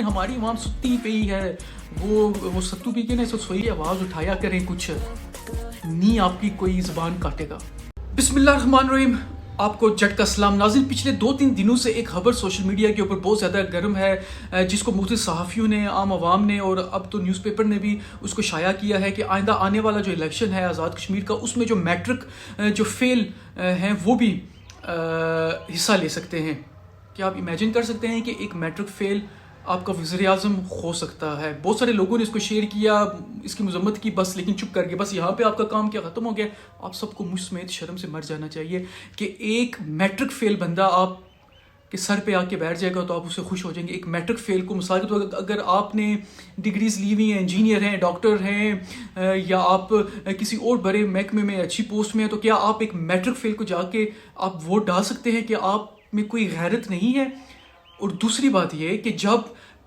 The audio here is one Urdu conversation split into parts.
ہماری عوام ستی پہ ہی ہے، وہ ستو پی کے نا سوئی آواز اٹھایا کریں کچھ، نہیں آپ کی کوئی زبان کاٹے گا۔ بسم اللہ الرحمن الرحیم، آپ کو جٹ کا سلام۔ ناظرین، پچھلے 2-3 دنوں سے ایک خبر سوشل میڈیا کے اوپر بہت زیادہ گرم ہے، جس کو مختلف صحافیوں نے، عام عوام نے اور اب تو نیوز پیپر نے بھی اس کو شائع کیا ہے کہ آئندہ آنے والا جو الیکشن ہے آزاد کشمیر کا، اس میں جو میٹرک جو فیل ہیں وہ بھی حصہ لے سکتے ہیں۔ کیا آپ امیجن کر سکتے ہیں کہ ایک میٹرک فیل آپ کا وزیر اعظم ہو سکتا ہے؟ بہت سارے لوگوں نے اس کو شیئر کیا، اس کی مذمت کی، بس لیکن چپ کر کے بس یہاں پہ آپ کا کام کیا ختم ہو گیا۔ آپ سب کو مجھ سمیت شرم سے مر جانا چاہیے کہ ایک میٹرک فیل بندہ آپ کے سر پہ آ کے بیٹھ جائے گا تو آپ اسے خوش ہو جائیں گے۔ ایک میٹرک فیل کو مثال کے طور پر اگر آپ نے ڈگریز لی ہوئی ہیں، انجینئر ہیں، ڈاکٹر ہیں، یا آپ کسی اور بڑے محکمے میں اچھی پوسٹ میں ہیں، تو کیا آپ ایک میٹرک فیل کو جا کے آپ ووٹ ڈال سکتے ہیں کہ آپ میں کوئی غیرت نہیں ہے؟ اور دوسری بات یہ کہ جب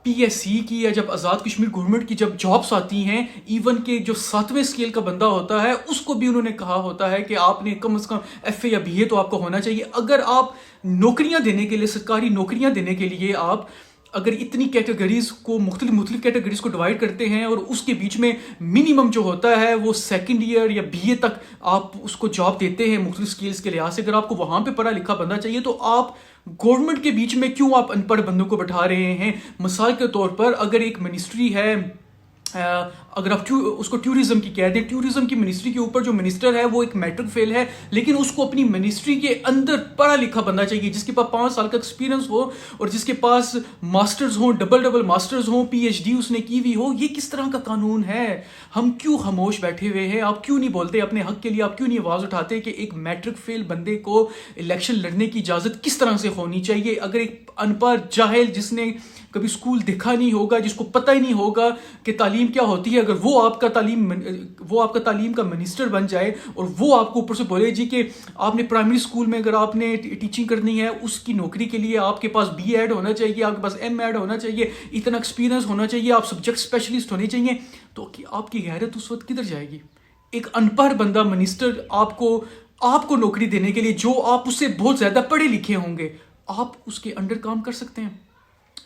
پی ایس سی کی یا جب آزاد کشمیر گورنمنٹ کی جب جابس آتی ہیں، ایون کہ جو 7ویں اسکیل کا بندہ ہوتا ہے اس کو بھی انہوں نے کہا ہوتا ہے کہ آپ نے کم از کم ایف اے یا بی اے تو آپ کو ہونا چاہیے۔ اگر آپ نوکریاں دینے کے لیے، سرکاری نوکریاں دینے کے لیے آپ اگر اتنی کیٹیگریز کو مختلف کیٹیگریز کو ڈیوائڈ کرتے ہیں اور اس کے بیچ میں منیمم جو ہوتا ہے وہ 2nd ایئر یا بی اے تک آپ اس کو جاب دیتے ہیں مختلف سکلز کے لحاظ سے، اگر آپ کو وہاں پہ پڑھا لکھا بندہ چاہیے تو آپ گورنمنٹ کے بیچ میں کیوں آپ ان پڑھ بندوں کو بٹھا رہے ہیں؟ مثال کے طور پر اگر ایک منسٹری ہے، اگر آپ اس کو ٹورزم کی کہہ دیں، ٹورزم کی منسٹری کے اوپر جو منسٹر ہے وہ ایک میٹرک فیل ہے، لیکن اس کو اپنی منسٹری کے اندر پڑھا لکھا بندہ چاہیے جس کے پاس 5 سال کا ایکسپیرینس ہو اور جس کے پاس ماسٹرز ہوں، ڈبل ماسٹرز ہوں، پی ایچ ڈی اس نے کی ہوئی ہو۔ یہ کس طرح کا قانون ہے؟ ہم کیوں خاموش بیٹھے ہوئے ہیں؟ آپ کیوں نہیں بولتے اپنے حق کے لیے؟ آپ کیوں نہیں آواز اٹھاتے کہ ایک میٹرک فیل بندے کو الیکشن لڑنے کی اجازت کس طرح سے ہونی چاہیے؟ اگر ایک ان پڑھ جاہل جس نے کبھی اسکول دیکھا نہیں ہوگا، جس کو پتہ ہی نہیں ہوگا کہ تعلیم کیا ہوتی ہے، اگر وہ آپ کا تعلیم کا منسٹر بن جائے اور وہ آپ کو اوپر سے بولے جی کہ آپ نے پرائمری اسکول میں اگر آپ نے ٹیچنگ کرنی ہے، اس کی نوکری کے لیے آپ کے پاس بی ایڈ ہونا چاہیے، آپ کے پاس ایم ایڈ ہونا چاہیے، اتنا ایکسپیرینس ہونا چاہیے، آپ سبجیکٹ اسپیشلسٹ ہونے چاہیے، تو آپ کی غیرت اس وقت کدھر جائے گی؟ ایک ان پڑھ بندہ منسٹر آپ کو نوکری دینے کے لیے، جو آپ اس سے بہت زیادہ پڑھے لکھے ہوں گے، آپ اس کے انڈر کام کر سکتے ہیں؟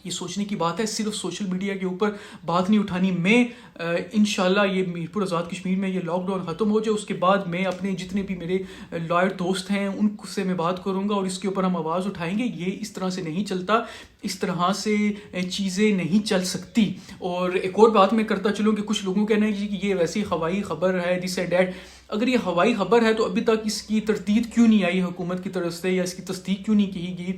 یہ سوچنے کی بات ہے، صرف سوشل میڈیا کے اوپر بات نہیں اٹھانی۔ میں انشاءاللہ یہ میر پور آزاد کشمیر میں یہ لاک ڈاؤن ختم ہو جائے، اس کے بعد میں اپنے جتنے بھی میرے لائر دوست ہیں ان سے میں بات کروں گا اور اس کے اوپر ہم آواز اٹھائیں گے۔ یہ اس طرح سے نہیں چلتا، اس طرح سے چیزیں نہیں چل سکتی۔ اور ایک اور بات میں کرتا چلوں کہ کچھ لوگوں کا کہنا ہے کہ یہ ویسی ہوائی خبر ہے، دس اینڈ دیٹ۔ اگر یہ ہوائی خبر ہے تو ابھی تک اس کی تردید کیوں نہیں آئی حکومت کی طرف سے، یا اس کی تصدیق کیوں نہیں کی گئی؟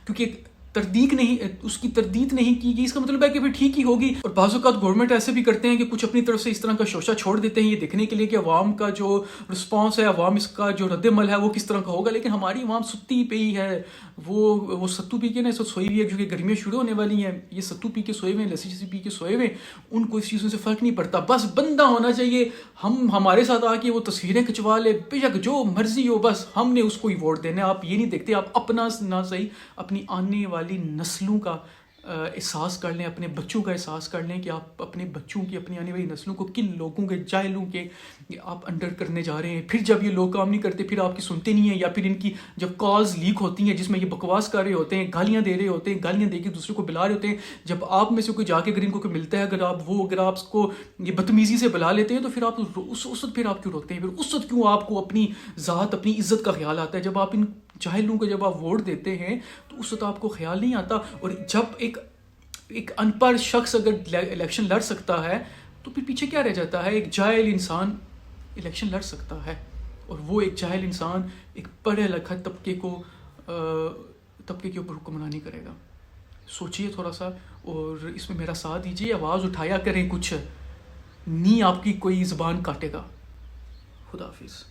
کیونکہ اس کی تردید نہیں کی گئی، اس کا مطلب ہے کہ پھر ٹھیک ہی ہوگی۔ اور بعض اوقات گورنمنٹ ایسے بھی کرتے ہیں کہ کچھ اپنی طرف سے اس طرح کا شوشہ چھوڑ دیتے ہیں یہ دیکھنے کے لیے کہ عوام کا جو رسپانس ہے، عوام اس کا جو رد عمل ہے وہ کس طرح کا ہوگا، لیکن ہماری عوام ستی پہ ہی ہے، وہ ستو پی کے نا سوئی ہوئی ہے، کیونکہ گرمیاں شروع ہونے والی ہیں، یہ ستو پی کے سوئے ہوئے ہیں، لسی پی کے سوئے ہوئے، ان کو اس چیزوں سے فرق نہیں پڑتا۔ بس بندہ ہونا چاہیے، ہمارے ساتھ آ کے وہ تصویریں کھنچوا لے، بے شک جو مرضی ہو، بس ہم نے اس کو ہی ووٹ دینا ہے۔ آپ یہ نہیں دیکھتے، آپ اپنا نہ صحیح اپنی آنے والی نسلوں کا احساس کر لیں، اپنے بچوں کا احساس کر لیں کہ آپ اپنے بچوں کی، اپنی آنے والی نسلوں کو کن لوگوں کے، جاہلوں کے آپ انڈر کرنے جا رہے ہیں۔ پھر جب یہ لوگ کام نہیں کرتے، پھر آپ کی سنتے نہیں ہیں، یا پھر ان کی جب کالز لیک ہوتی ہیں جس میں یہ بکواس کر رہے ہوتے ہیں، گالیاں دے رہے ہوتے ہیں، گالیاں دے کے دوسرے کو بلا رہے ہوتے ہیں، جب آپ میں سے کوئی جا کے اگر ان کو کوئی ملتا ہے، اگر آپ اس کو یہ بدتمیزی سے بلا لیتے ہیں، تو پھر آپ اس وقت پھر آپ کیوں روکتے ہیں؟ پھر اس وقت کیوں آپ کو اپنی ذات، اپنی عزت کا خیال آتا ہے؟ جب آپ ان جاہلوں کو جب آپ ووٹ دیتے ہیں تو اس وقت آپ کو خیال نہیں آتا۔ اور جب ایک ان پڑھ شخص اگر الیکشن لڑ سکتا ہے تو پھر پیچھے کیا رہ جاتا ہے؟ ایک جاہل انسان الیکشن لڑ سکتا ہے، اور وہ ایک جاہل انسان ایک پڑھے لکھے طبقے کے اوپر حکمرانی کرے گا۔ سوچئے تھوڑا سا اور اس میں میرا ساتھ دیجیے، آواز اٹھایا کریں کچھ، نہیں آپ کی کوئی زبان کاٹے گا۔ خدا حافظ۔